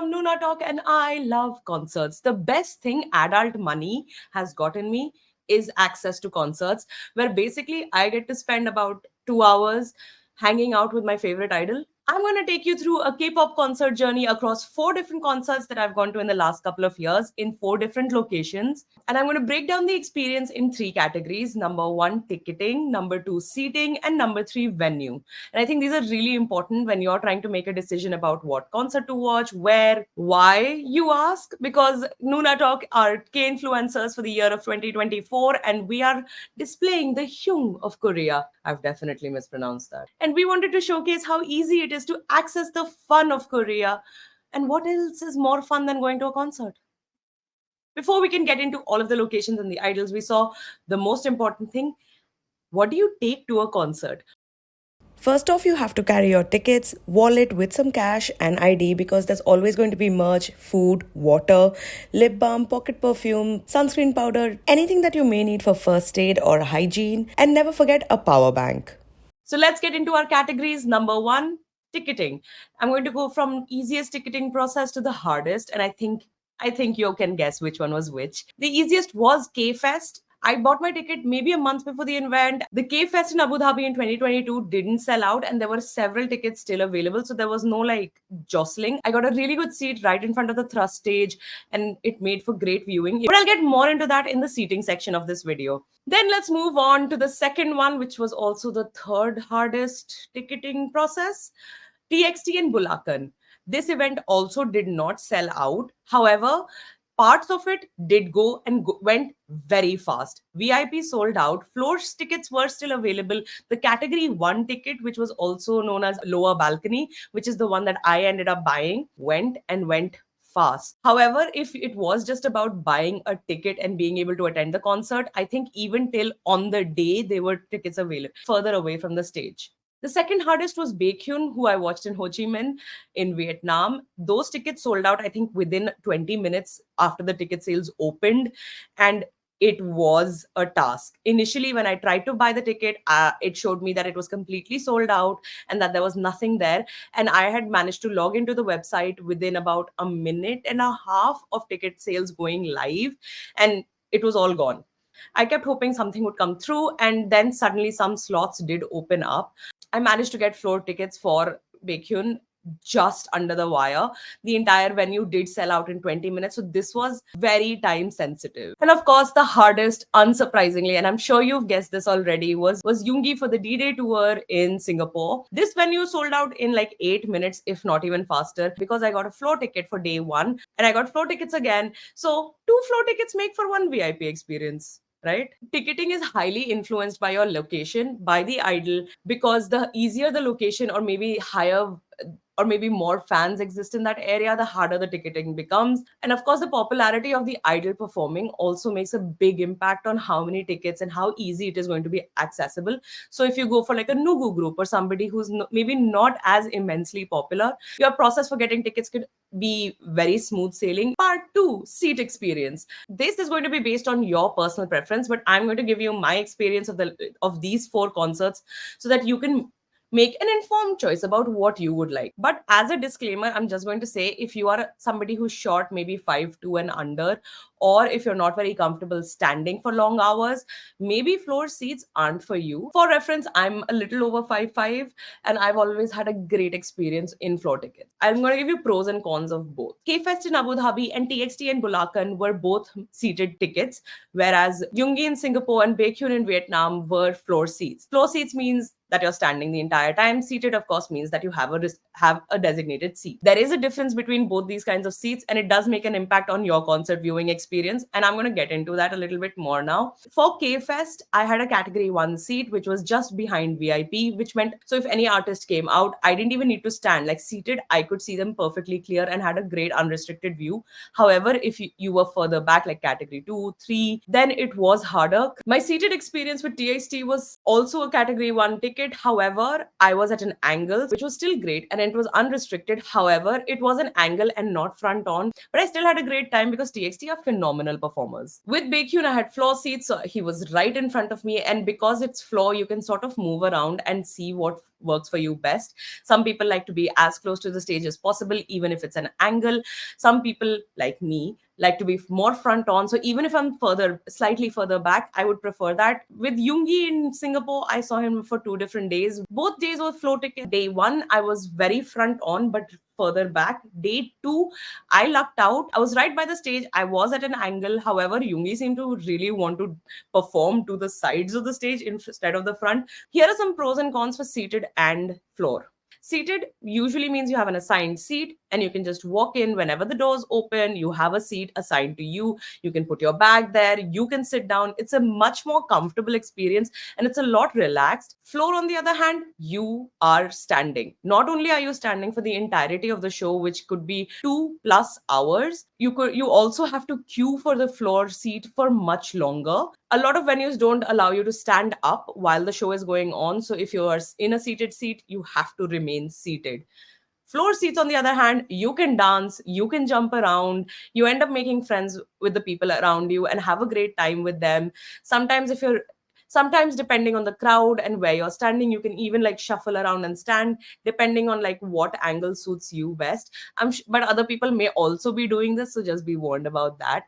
from NoonaTalk, and I love concerts. The best thing adult money has gotten me is access to concerts, where basically I get to spend about 2 hours hanging out with my favorite idol. I'm going to take you through a K-pop concert journey across 4 different concerts that I've gone to in the last couple of years in 4 different locations. And I'm going to break down the experience in 3 categories. Number one, ticketing. Number two, seating. And number three, venue. And I think these are really important when you're trying to make a decision about what concert to watch, where, why, you ask, because Nuna Talk are K influencers for the year of 2024, and we are displaying the Heung of Korea. I've definitely mispronounced that. And we wanted to showcase how easy it is to access the fun of Korea. And what else is more fun than going to a concert? Before we can get into all of the locations and the idols, we saw the most important thing. What do you take to a concert? First off, you have to carry your tickets, wallet with some cash, and ID because there's always going to be merch, food, water, lip balm, pocket perfume, sunscreen powder, anything that you may need for first aid or hygiene, and never forget a power bank. So let's get into our categories. Number one, ticketing. I'm going to go from easiest ticketing process to the hardest, and I think you can guess which one was which. The easiest was K Fest. I bought my ticket maybe a month before the event. The K Fest in Abu Dhabi in 2022 didn't sell out, and there were several tickets still available. So there was no like jostling. I got a really good seat right in front of the thrust stage, and it made for great viewing. But I'll get more into that in the seating section of this video. Then let's move on to the second one, which was also the third hardest ticketing process. TXT and Bulakan. This event also did not sell out. However, parts of it did go and went very fast. VIP sold out. Floor tickets were still available. The category 1 ticket, which was also known as lower balcony, which is the one that I ended up buying, went fast. However, if it was just about buying a ticket and being able to attend the concert, I think even till on the day there were tickets available further away from the stage. The second hardest was Baekhyun, who I watched in Ho Chi Minh in Vietnam. Those tickets sold out, I think, within 20 minutes after the ticket sales opened. And it was a task. Initially, when I tried to buy the ticket, it showed me that it was completely sold out and that there was nothing there. And I had managed to log into the website within about a minute and a half of ticket sales going live, and it was all gone. I kept hoping something would come through, and then suddenly some slots did open up. I managed to get floor tickets for Baekhyun just under the wire. The entire venue did sell out in 20 minutes. So this was very time sensitive. And of course, the hardest, unsurprisingly, and I'm sure you've guessed this already, was Yoongi for the D-Day tour in Singapore. This venue sold out in like 8 minutes, if not even faster, because I got a floor ticket for day one and I got floor tickets again. So 2 floor tickets make for 1 VIP experience, right? Ticketing is highly influenced by your location, by the idol, because the easier the location, or maybe higher, or maybe more fans exist in that area, the harder the ticketing becomes. And of course, the popularity of the idol performing also makes a big impact on how many tickets and how easy it is going to be accessible. So if you go for like a Nugu group or somebody who's maybe not as immensely popular, your process for getting tickets could be very smooth sailing. Part 2, seat experience. This is going to be based on your personal preference, but I'm going to give you my experience of these 4 concerts so that you can make an informed choice about what you would like. But as a disclaimer, I'm just going to say, if you are somebody who's short, maybe 5'2" and under, or if you're not very comfortable standing for long hours, maybe floor seats aren't for you. For reference, I'm a little over 5'5", and I've always had a great experience in floor tickets. I'm going to give you pros and cons of both. K-Fest in Abu Dhabi and TXT and Bulacan were both seated tickets, whereas Yoongi in Singapore and Baekhyun in Vietnam were floor seats. Floor seats means that you're standing the entire time. Seated, of course, means that you have a designated seat. There is a difference between both these kinds of seats, and it does make an impact on your concert viewing experience. And I'm going to get into that a little bit more now. For K-Fest, I had a category 1 seat, which was just behind VIP, which meant, so if any artist came out, I didn't even need to stand. Like seated, I could see them perfectly clear and had a great unrestricted view. However, if you were further back, like category 2, 3, then it was harder. My seated experience with TXT was also a category 1 ticket, ticket. However, I was at an angle, which was still great, and it was unrestricted. However, it was an angle and not front on, but I still had a great time because TXT are phenomenal performers. With Baekhyun, I had floor seats, so he was right in front of me, and because it's floor, you can sort of move around and see what works for you best. Some people like to be as close to the stage as possible, even if it's an angle. Some people, like me, like to be more front on. So even if I'm slightly further back, I would prefer that. With Yoongi in Singapore, I saw him for 2 different days. Both days were flow ticket. Day one, I was very front on, but further back. Day two, I lucked out. I was right by the stage. I was at an angle. However, Yoongi seemed to really want to perform to the sides of the stage instead of the front. Here are some pros and cons for seated and floor. Seated usually means you have an assigned seat and you can just walk in whenever the doors open. You have a seat assigned to you. You can put your bag there. You can sit down. It's a much more comfortable experience and it's a lot relaxed. Floor, on the other hand, you are standing. Not only are you standing for the entirety of the show, which could be 2+ hours, you also have to queue for the floor seat for much longer. A lot of venues don't allow you to stand up while the show is going on. So if you are in a seated seat, you have to remain seated. Floor seats, on the other hand, you can dance, you can jump around, you end up making friends with the people around you and have a great time with them. Sometimes, if you're sometimes depending on the crowd and where you're standing, you can even like shuffle around and stand depending on like what angle suits you best. But other people may also be doing this, so just be warned about that.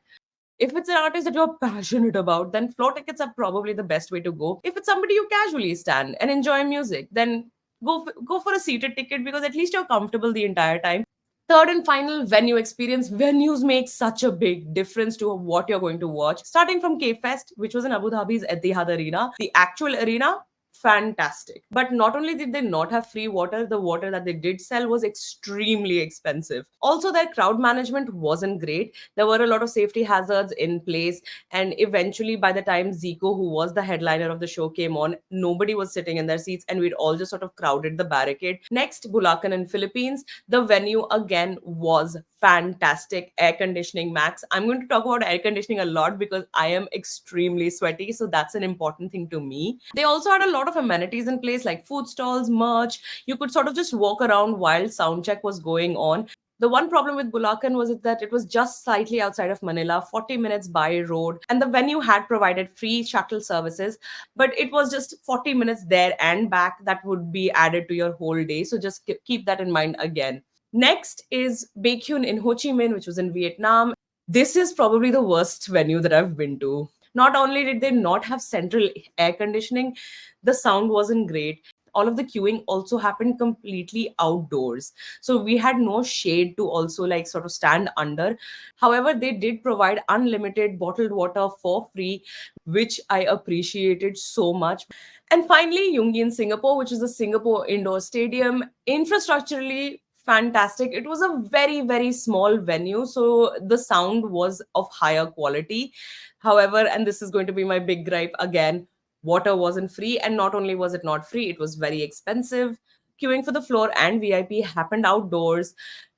If it's an artist that you're passionate about, then floor tickets are probably the best way to go. If it's somebody you casually stand and enjoy music, then go for a seated ticket because at least you're comfortable the entire time. Third and final, venue experience. Venues make such a big difference to what you're going to watch. Starting from K Fest, which was in Abu Dhabi's Etihad Arena, the actual arena, fantastic. But not only did they not have free water, the water that they did sell was extremely expensive. Also, their crowd management wasn't great. There were a lot of safety hazards in place, and eventually, by the time Zico, who was the headliner of the show, came on, nobody was sitting in their seats, and we'd all just sort of crowded the barricade. Next, Bulacan in Philippines. The venue again was fantastic. Air conditioning max. I'm going to talk about air conditioning a lot because I am extremely sweaty, so that's an important thing to me. They also had a lot of amenities in place like food stalls, merch. You could sort of just walk around while sound check was going on. The one problem with Bulacan was that it was just slightly outside of Manila, 40 minutes by road, and the venue had provided free shuttle services, but it was just 40 minutes there and back that would be added to your whole day. So just keep that in mind again. Next is Baekhyun in Ho Chi Minh, which was in Vietnam. This is probably the worst venue that I've been to. Not only did they not have central air conditioning, the sound wasn't great. All of the queuing also happened completely outdoors. So we had no shade to also like sort of stand under. However, they did provide unlimited bottled water for free, which I appreciated so much. And finally, Yoongi in Singapore, which is the Singapore Indoor Stadium. Infrastructurally, fantastic. It was a very, very small venue, so the sound was of higher quality. However, and this is going to be my big gripe again, water wasn't free. And not only was it not free, it was very expensive. Queuing for the floor and VIP happened outdoors.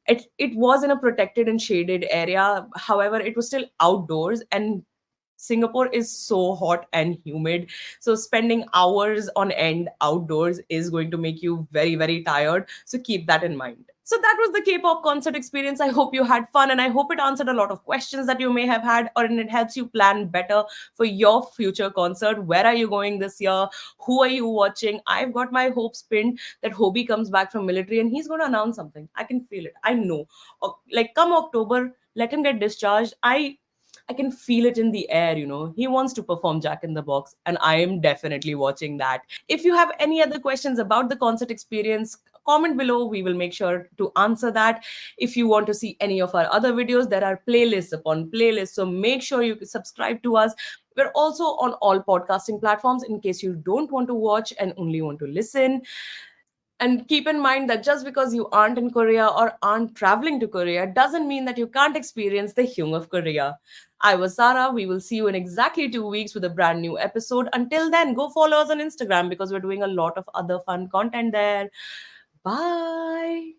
It was in a protected and shaded area. However, it was still outdoors, and Singapore is so hot and humid. So spending hours on end outdoors is going to make you very, very tired. So keep that in mind. So that was the K-pop concert experience. I hope you had fun and I hope it answered a lot of questions that you may have had, or and it helps you plan better for your future concert. Where are you going this year? Who are you watching? I've got my hopes pinned that Hobie comes back from military and he's going to announce something. I can feel it. I know. Like come October, let him get discharged. I can feel it in the air, you know. He wants to perform Jack in the Box, and I am definitely watching that. If you have any other questions about the concert experience, comment below. We will make sure to answer that. If you want to see any of our other videos, there are playlists upon playlists. So make sure you subscribe to us. We're also on all podcasting platforms in case you don't want to watch and only want to listen. And keep in mind that just because you aren't in Korea or aren't traveling to Korea doesn't mean that you can't experience the Heung of Korea. I was Sarah. We will see you in exactly 2 weeks with a brand new episode. Until then, go follow us on Instagram because we're doing a lot of other fun content there. Bye.